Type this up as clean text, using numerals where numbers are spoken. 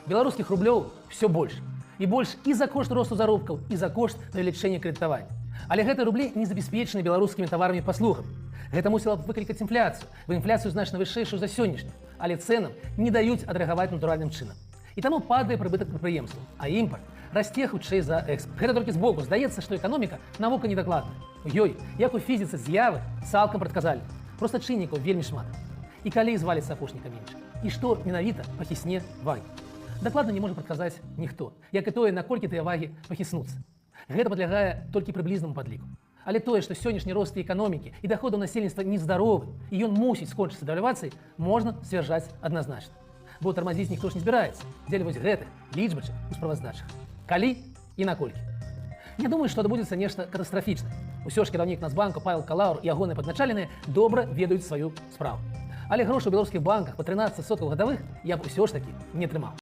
беларускіх рублёў все больш. І больш і за кошт росту заробкаў, і за кошт павелічэння крэдытавання. Але гэтыя рублі не забяспечаны беларускімі таварамі і паслугамі. Гэта мусіла б выклікаць інфляцыю, бо інфляцыю значна вышэйшую за сённяшнюю, але цэнам не даюць адрэагаваць натуральным чынам. І таму падае прыбытак прадпрыемстваў, а імпарт расце хутчэй за экспарт. Гэта толькі збоку здаецца, што эканоміка навука недакладная. У ёй, як у фізіцы з'явы, цалкам прадказальна. Проста чыннікаў вельмі шмат. І калі зваліцца апошні каменьчык? І што менавіта пахісне вагі? Дакладна не можа прадказаць ніхто, як і тое, наколькі тыя вагі пахіснуцца. Гэта падлягае толькі прыблізнаму падліку. Але тое, што сённяшні рост эканомікі і даходаў насельніцтва нездаровы, і ён мусіць скончыцца дэвальвацыяй, можна сцвярджаць адназначна. Бо тармазіць ніхто ж не збіраецца, дзеля вось гэтых лічбачак у справаздачах. Калі і наколькі? Не думаю, што адбудзецца нешта катастрафічнае. Усё ж кіраўнік Нацбанку Павел Калаур і ягоныя падначаленыя добра ведаюць сваю справу. Але грошы ў беларускіх банках па 13% гадавых я б усё ж такі не трымаў.